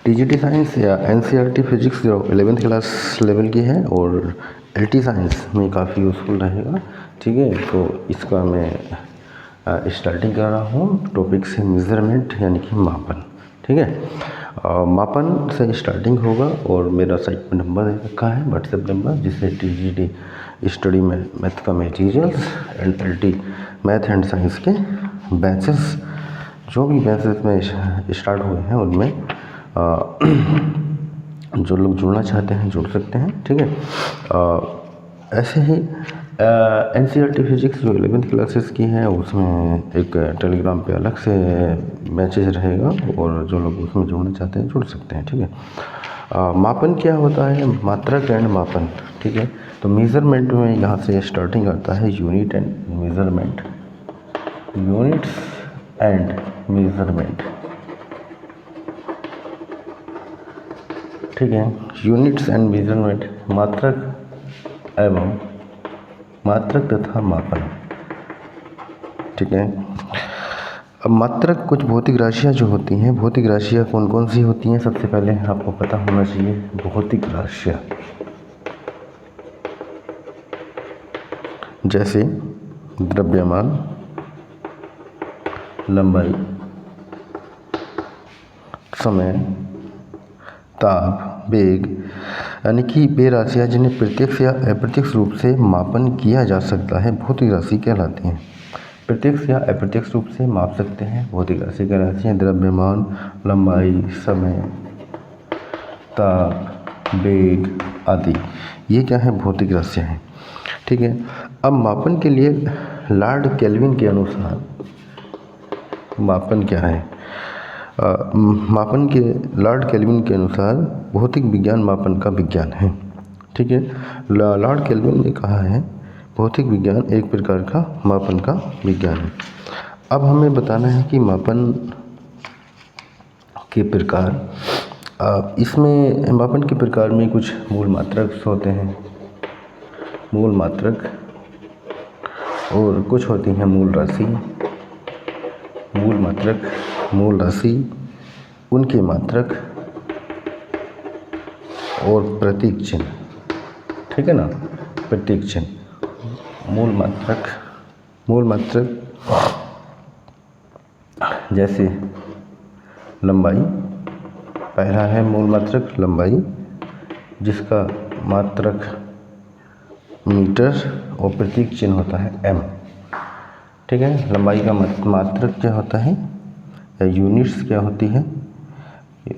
TGT science या NCERT physics जो 11th class level की है और एलटी साइंस में काफ़ी यूज़फुल रहेगा। ठीक है, तो इसका मैं स्टार्टिंग कर रहा हूँ टॉपिक से मेज़रमेंट यानी कि मापन। ठीक है, मापन से स्टार्टिंग होगा और मेरा साइट पर नंबर दे रखा है व्हाट्सएप नंबर, जिससे टीजीटी स्टडी में मैथ का materials and LT math and science के बैचेस जो भी बैचेस में स्टार्ट हुए हैं उनमें जो लोग जुड़ना चाहते हैं जुड़ सकते हैं। ठीक है, ऐसे ही एनसीईआरटी फिजिक्स जो 11th क्लासेस की है उसमें एक टेलीग्राम पे अलग से मैसेज रहेगा और जो लोग उसमें जुड़ना चाहते हैं जुड़ सकते हैं। ठीक है, मापन क्या होता है? मात्रक एंड मापन। ठीक है, तो मेज़रमेंट में यहाँ से स्टार्टिंग आता है unit and measurement, units and measurement. ठीक है, यूनिट्स एंड मेज़रमेंट मात्रक एवं मात्रक तथा मापन। ठीक है, अब मात्रक कुछ भौतिक राशियाँ जो होती हैं, भौतिक राशियाँ कौन कौन सी होती हैं सबसे पहले आपको पता होना चाहिए। भौतिक राशियाँ जैसे द्रव्यमान, लंबाई, समय, ताप, वेग, यानी कि वे राशियाँ जिन्हें प्रत्यक्ष या अप्रत्यक्ष रूप से मापन किया जा सकता है भौतिक राशि कहलाती हैं। प्रत्यक्ष या अप्रत्यक्ष रूप से माप सकते हैं भौतिक राशि कहलाती हैं। द्रव्यमान, लंबाई, समय, ताप, वेग आदि ये क्या है? भौतिक राशियाँ हैं। ठीक है, अब मापन के लिए लॉर्ड केल्विन के अनुसार मापन क्या है? मापन के लॉर्ड केल्विन के अनुसार भौतिक विज्ञान मापन का विज्ञान है। ठीक है, लॉर्ड केल्विन ने कहा है भौतिक विज्ञान एक प्रकार का मापन का विज्ञान है। अब हमें बताना है कि मापन के प्रकार, इसमें मापन के प्रकार में कुछ मूल मात्रक होते हैं, मूल मात्रक, और कुछ होती हैं मूल राशि। मूल मात्रक, मूल राशि, उनके मात्रक और प्रतीक चिन्ह। ठीक है ना, प्रतीक चिन्ह। मूल मात्रक, मूल मात्रक जैसे लंबाई, पहला है मूल मात्रक लंबाई जिसका मात्रक मीटर और प्रतीक चिन्ह होता है एम। ठीक है, लंबाई का मात्रक क्या होता है या यूनिट्स क्या होती है?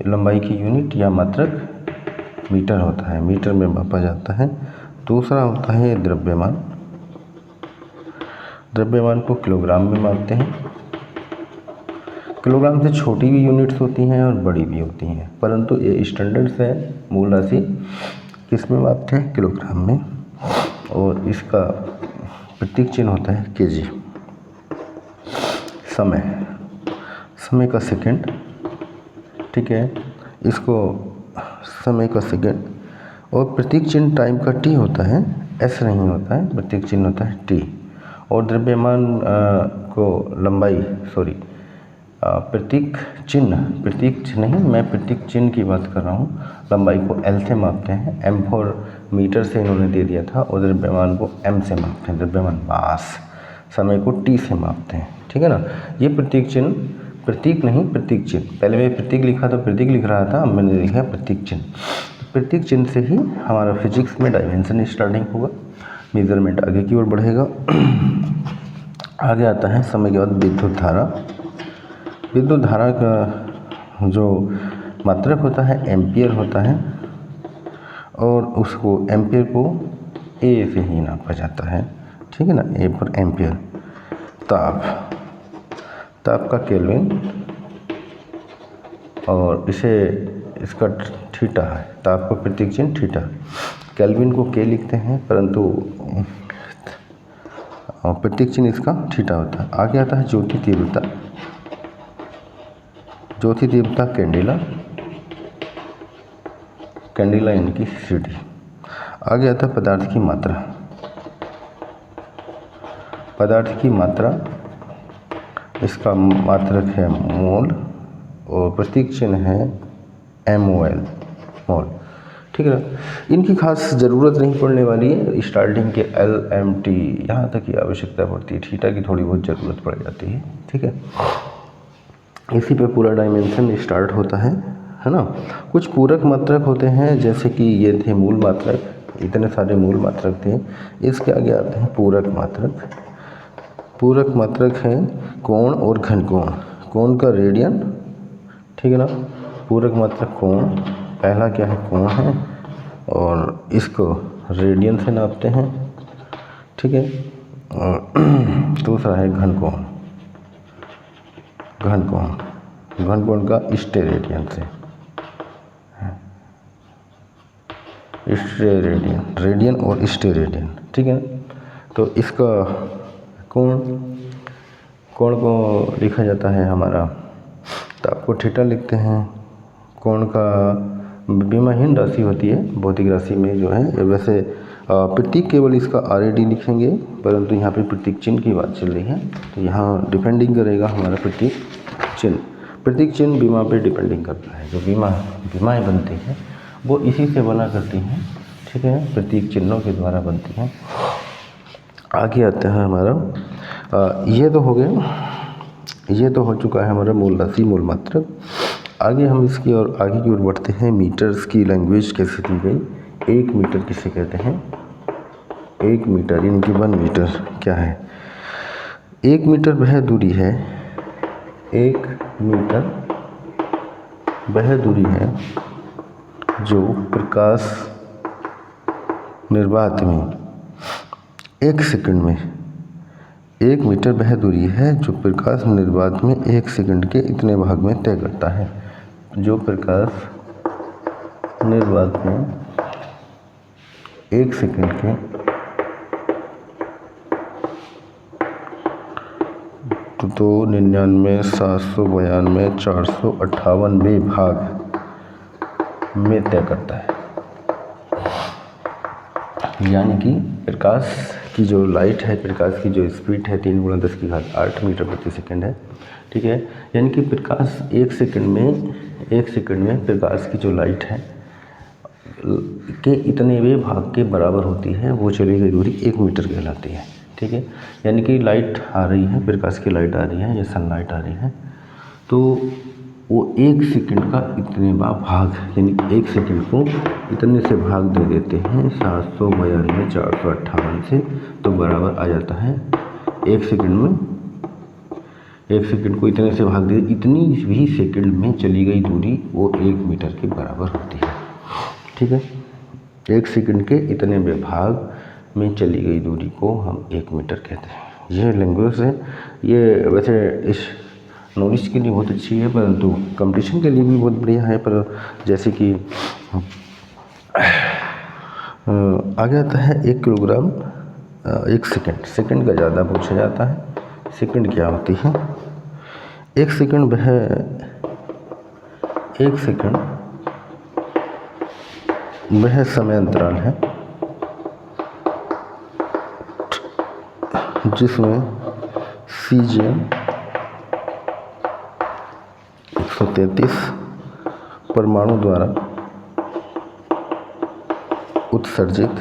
लंबाई की यूनिट या मात्रक मीटर होता है, मीटर में मापा जाता है। दूसरा होता है द्रव्यमान, द्रव्यमान को किलोग्राम में मापते हैं। किलोग्राम से छोटी भी यूनिट्स होती हैं और बड़ी भी होती हैं, परंतु ये स्टैंडर्ड्स है मूल राशि किस में मापते हैं? किलोग्राम में। और इसका प्रतीक चिन्ह होता है केजी। समय, समय का सेकंड। ठीक है, इसको समय का सेकंड, और प्रतीक चिन्ह टाइम का टी होता है, एस नहीं होता है, प्रतीक चिन्ह होता है टी। और द्रव्यमान को लंबाई प्रतीक चिन्ह, नहीं, मैं प्रतीक चिन्ह की बात कर रहा हूँ। लंबाई को एल से मापते हैं, एम फॉर मीटर से इन्होंने दे दिया था, और द्रव्यमान को एम से मापते हैं, द्रव्यमान मास। समय को टी से मापते हैं। ठीक है ना, ये प्रतीक चिन्ह, प्रतीक नहीं प्रतीक चिन्ह, पहले मैं प्रतीक लिखा तो प्रतीक लिख रहा था, अब मैंने लिखा प्रतीक चिन्ह। प्रतीक चिन्ह से ही हमारा फिजिक्स में डायमेंशन स्टार्टिंग होगा, मेजरमेंट आगे की ओर बढ़ेगा। आगे आता है समय के बाद विद्युत धारा। विद्युत धारा का जो मात्रक होता है एम्पियर होता है, और उसको एम्पियर को ए से ही नापा जाता है। ठीक है ना, ए पर एम्पियर। ताप, ताप का केल्विन, और इसका थीटा है, ताप का प्रतीक चिन्ह थीटा। केल्विन को के लिखते हैं परंतु प्रतीक चिन्ह इसका थीटा होता है। आगे आता है ज्योति तीव्रता, ज्योति तीव्रता कैंडिला, कैंडिला यानी कि सीडी। आगे आता है पदार्थ की मात्रा, पदार्थ की मात्रा, इसका मात्रक है मोल और प्रतीक चिन्ह है MOL मोल, ठीक है ना। इनकी खास ज़रूरत नहीं पड़ने वाली है, स्टार्टिंग के LMT यहाँ तक की आवश्यकता पड़ती है, थीटा की थोड़ी बहुत ज़रूरत पड़ जाती है, ठीक है। इसी पे पूरा डायमेंशन स्टार्ट होता है ना। कुछ पूरक मात्रक होते हैं, जैसे कि ये थे मूल मात्रक, इतने सारे मूल मात्रक थे। इसके आगे आते हैं पूरक मात्रक। पूरक मात्रक हैं कोण और घन कोण। कोण का रेडियन, ठीक है ना। पूरक मात्रक कोण, पहला क्या है कोण है, और इसको रेडियन से नापते हैं, ठीक है। और दूसरा है घन कोण। घन कोण, घन कोण का स्टेरेडियन से, स्टेरेडियन, रेडियन और स्टेरेडियन, ठीक है। तो इसका कोण, कोण को लिखा जाता है हमारा, तो आपको थीटा लिखते हैं। कोण का विमाहीन राशि होती है भौतिक राशि में जो है, वैसे प्रतीक केवल इसका RAD लिखेंगे, परंतु यहाँ पे प्रतीक चिन्ह की बात चल रही है, तो यहाँ डिपेंडिंग करेगा हमारा प्रतीक चिन्ह। प्रतीक चिन्ह बीमा पे डिपेंडिंग करता है। जो बीमाएँ बनती हैं वो इसी से बना करती हैं, ठीक है, प्रतीक चिन्हों के द्वारा बनती हैं। आगे आता है हमारा, ये तो हो गया, ये तो हो चुका है हमारा मूल राशि, मूल मात्रक। आगे हम इसकी और आगे की ओर बढ़ते हैं। मीटर्स की लैंग्वेज कैसे दी गई। 1 मीटर किसे कहते हैं। 1 मीटर यानी कि 1 मीटर क्या है। 1 मीटर वह दूरी है, 1 मीटर वह दूरी है जो प्रकाश निर्वात में 1 सेकंड में, 1 मीटर वह दूरी है जो प्रकाश निर्वात में 1 सेकंड के इतने भाग में तय करता है। जो प्रकाश निर्वात में 1 सेकंड के 299, 792, 458 भाग में तय करता है। यानी कि प्रकाश की जो लाइट है, प्रकाश की जो स्पीड है 3 × 10⁸ मीटर प्रति सेकंड है, ठीक है। यानी कि प्रकाश 1 सेकंड में प्रकाश की जो लाइट है के इतने वे भाग के बराबर होती है, वो चली गई दूरी 1 मीटर कहलाती है, ठीक है। यानी कि लाइट आ रही है, प्रकाश की लाइट आ रही है या सनलाइट आ रही है, तो वो 1 सेकंड का इतने भाग, यानी 1 सेकंड को इतने से भाग दे देते हैं 792, 458 से, तो बराबर आ जाता है 1 सेकंड में, 1 सेकंड को इतने से भाग दे, इतनी भी सेकंड में चली गई दूरी वो 1 मीटर के बराबर होती है, ठीक है। 1 सेकंड के इतने भाग में चली गई दूरी को हम 1 मीटर कहते हैं। यह लैंग्वेज है। ये वैसे इस नॉलेज के लिए बहुत अच्छी है, परंतु कंपटीशन के लिए भी बहुत बढ़िया है। पर जैसे कि आगे आता है 1 किलोग्राम 1 सेकंड, सेकंड का ज़्यादा पूछा जाता है। सेकंड क्या होती है। 1 सेकंड वह 1 सेकंड वह समय अंतराल है जिसमें सीजियम 133 परमाणु द्वारा उत्सर्जित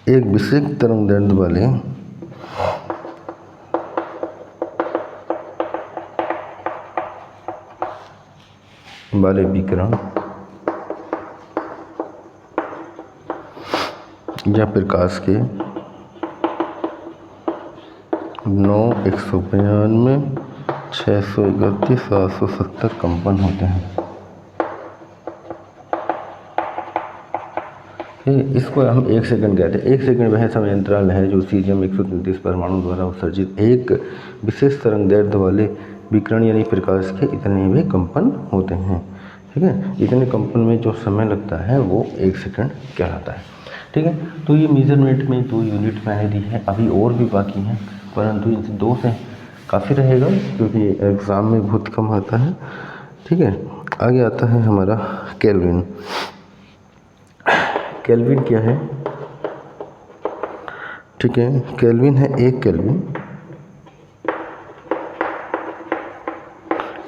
एक विशेष तरंगदैर्ध्य वाले विकिरण या प्रकाश के 9, 192, 631, 770 कंपन होते हैं। इसको हम 1 सेकंड कहते हैं। 1 सेकंड वह समय अंतराल है जो सीजियम 133 परमाणु द्वारा उत्सर्जित एक विशेष तरंगदैर्ध्य वाले विकिरण यानी प्रकाश के इतने वे कंपन होते हैं, ठीक है। इतने कंपन में जो समय लगता है वो 1 सेकंड कहलाता है, ठीक है। तो ये मेजरमेंट में 2 यूनिट मैंने दी है, अभी और भी बाकी हैं, परंतु इन 2 से काफ़ी रहेगा क्योंकि एग्ज़ाम में बहुत कम आता है, ठीक है। आगे आता है हमारा केल्विन। केल्विन क्या है, ठीक है। केल्विन है 1 केल्विन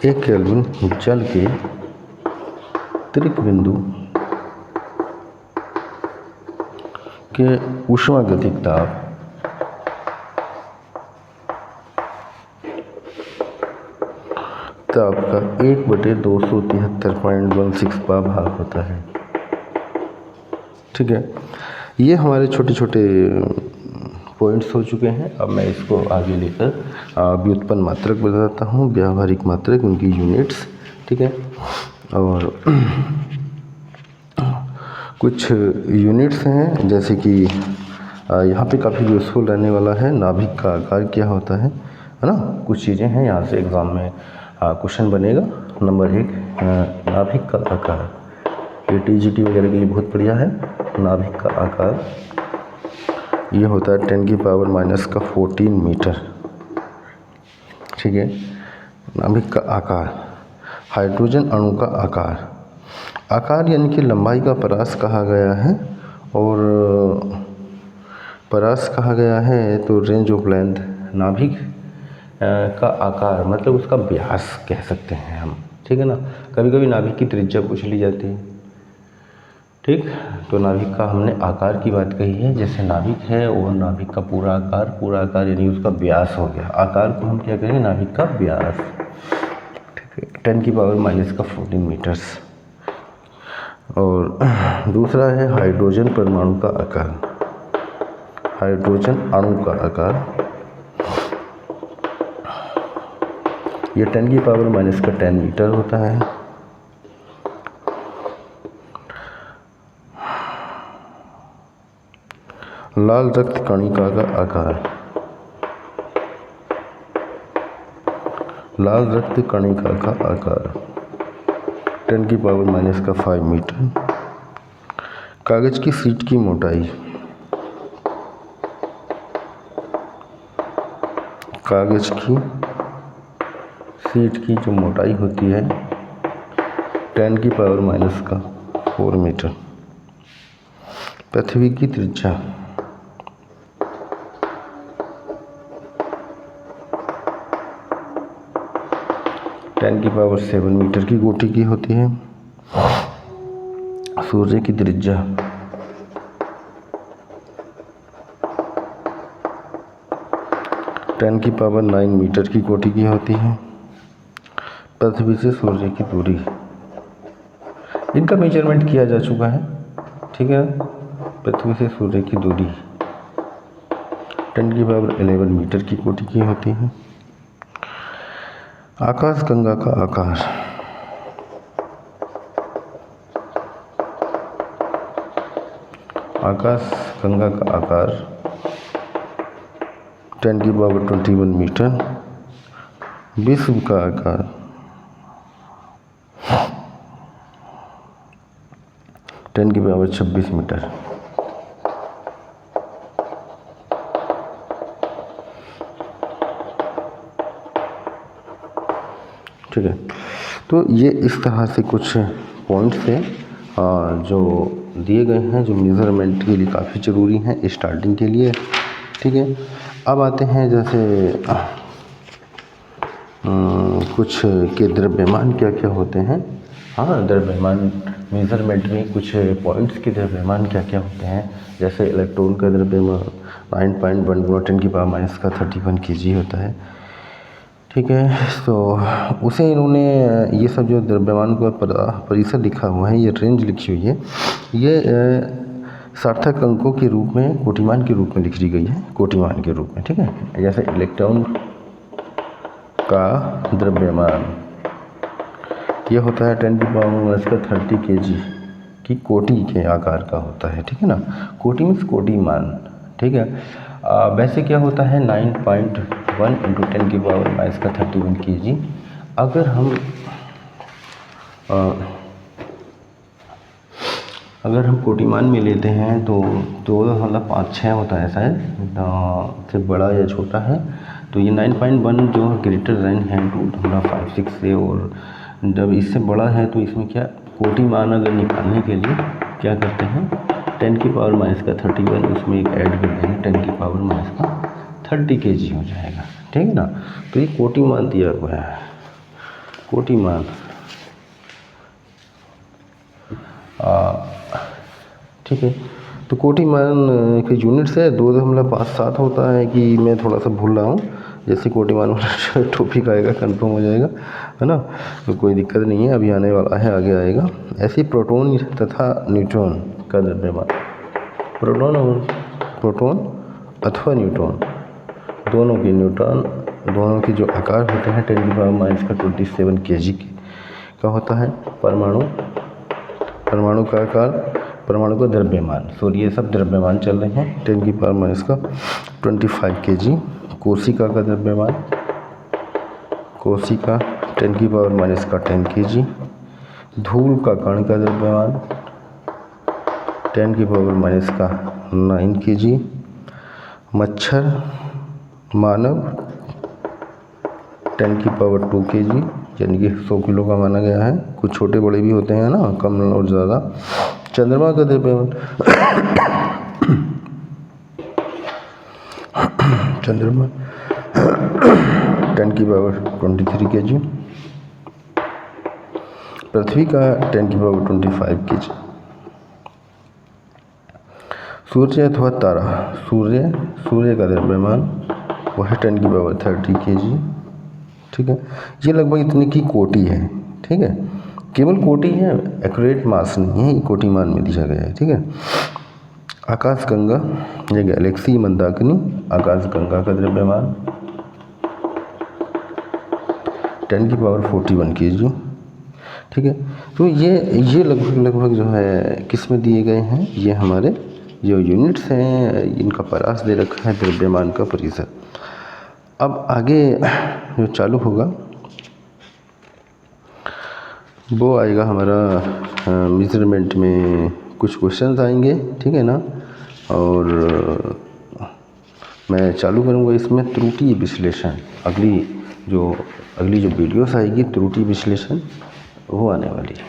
1 केल्विन जल के त्रिक बिंदु के ऊष्मागतिक ताप का 1/273.16 भाग होता है। ठीक है, ये हमारे छोटे छोटे पॉइंट्स हो चुके हैं। अब मैं इसको आगे लेकर व्युत्पन्न मात्रक बताता हूँ, व्यावहारिक मात्रक, उनकी यूनिट्स। ठीक है, और कुछ यूनिट्स हैं जैसे कि यहाँ पे काफ़ी यूज़फुल रहने वाला है, नाभिक का आकार क्या होता है ना। कुछ चीज़ें हैं यहाँ से एग्ज़ाम में क्वेश्चन बनेगा। नंबर 1, नाभिक का आकार, ये TGT वगैरह के लिए बहुत बढ़िया है। नाभिक का आकार ये होता है 10⁻⁻14 मीटर। ठीक है, नाभिक का आकार। हाइड्रोजन अणु का आकार, आकार यानी कि लंबाई का परास कहा गया है, और परास कहा गया है तो रेंज ऑफ लेंथ, नाभिक का आकार मतलब उसका व्यास कह सकते हैं हम। ठीक है ना, कभी कभी नाभिक की त्रिज्या पूछ ली जाती है। ठीक, तो नाभिक का हमने आकार की बात कही है, जैसे नाभिक है और नाभिक का पूरा आकार यानी उसका व्यास हो गया। आकार को हम क्या करेंगे, नाभिक का व्यास। ठीक है, 10⁻⁻14 मीटर्स। और दूसरा है हाइड्रोजन परमाणु का आकार, हाइड्रोजन अणु का आकार, ये 10⁻10 मीटर होता है। लाल रक्त कणिका का आकार, लाल रक्त कणिका का आकार 10⁻⁵ मीटर। कागज की शीट की मोटाई, कागज की शीट की जो मोटाई होती है 10⁻⁴ मीटर। पृथ्वी की त्रिज्या, टेन की पावर 7 मीटर की कोटि की होती है। सूर्य की त्रिज्या, टेन की पावर 9 मीटर की कोटि की होती है। पृथ्वी से सूर्य की दूरी, इनका मेजरमेंट किया जा चुका है। ठीक है, पृथ्वी से सूर्य की दूरी 10⁻11 मीटर की कोटि की होती है। आकाशगंगा का आकार, आकाशगंगा का आकार 10⁻21 मीटर। विश्व का आकार 10⁻26 मीटर। ठीक है, तो ये इस तरह से कुछ पॉइंट्स हैं जो दिए गए हैं, जो मेज़रमेंट के लिए काफ़ी ज़रूरी हैं स्टार्टिंग के लिए। ठीक है, अब आते हैं जैसे कुछ के द्रव्यमान क्या क्या होते हैं। हाँ, द्रव्यमान मेज़रमेंट में कुछ पॉइंट्स के द्रव्यमान क्या क्या होते हैं। जैसे इलेक्ट्रॉन का द्रव्यमान 9.1 × 10⁻31 kg होता है। ठीक है, तो उसे इन्होंने ये सब जो द्रव्यमान का परिसर लिखा हुआ है, ये रेंज लिखी हुई है, ये सार्थक अंकों के रूप में कोटिमान के रूप में लिखी गई है, कोटिमान के रूप में। ठीक है, जैसे इलेक्ट्रॉन का द्रव्यमान ये होता है 10⁻30 kg की कोटि के आकार का होता है। ठीक है ना, कोटि मीन्स कोटिमान। ठीक है, वैसे क्या होता है 9.1 × 10⁻31 kg। अगर हम कोटिमान में लेते हैं तो 2.56 होता है शायद, से बड़ा या छोटा है। तो ये 9.1 जो ग्रेटर देन है 2.56 से, और जब इससे बड़ा है तो इसमें क्या कोटिमान अगर निकालने के लिए क्या करते हैं 10⁻31 उसमें एक ऐड कर देंगे, 10⁻30 kg हो जाएगा। ठीक है ना, तो ये कोटिमान दिया हुआ है। कोटि मान ठीक है। तो कोटि मान के यूनिट्स है 2.57 होता है कि मैं थोड़ा सा भूल रहा हूँ, जैसे कोटि मान वाला टॉपिक आएगा कंफर्म हो जाएगा, है ना, तो कोई दिक्कत नहीं है, अभी आने वाला है, आगे आएगा। ऐसे प्रोटॉन तथा न्यूट्रॉन का द्रव्यमान, प्रोटॉन अथवा न्यूट्रॉन दोनों के जो आकार होते हैं 10⁻⁻27 kg का होता है। परमाणु का आकार, परमाणु का द्रव्यमान, ये सब द्रव्यमान चल रहे हैं 10⁻25 kg। कोशिका का द्रव्यमान, कोशिका 10⁻10 kg। धूल का कण का द्रव्यमान 10⁻9 kg। मच्छर मानव 10⁻2 kg, यानी कि 100 किलो का माना गया है। कुछ छोटे बड़े भी होते हैं ना, कम और ज़्यादा। चंद्रमा का द्रव्यमान चंद्रमा 10⁻23 kg। पृथ्वी का 10⁻25 kg। सूर्य अथवा तारा, सूर्य का द्रव्यमान वह है 10⁻30 kg। ठीक है, ये लगभग इतने की कोटि है। ठीक है, केवल कोटि है, एक्यूरेट मास नहीं है, कोटि मान में दिया गया है। ठीक है, आकाशगंगा या गैलेक्सी मंदाकिनी, आकाशगंगा का द्रव्यमान 10⁻41 kg। ठीक है, तो ये लगभग जो है किस में दिए गए हैं, ये हमारे जो यूनिट्स हैं इनका परास दे रखा है, द्रव्यमान का प्रतिशत। अब आगे जो चालू होगा वो आएगा हमारा मेजरमेंट में कुछ क्वेश्चंस आएंगे। ठीक है ना, और मैं चालू करूँगा इसमें त्रुटि विश्लेषण। अगली जो वीडियोस आएगी त्रुटि विश्लेषण वो आने वाली है।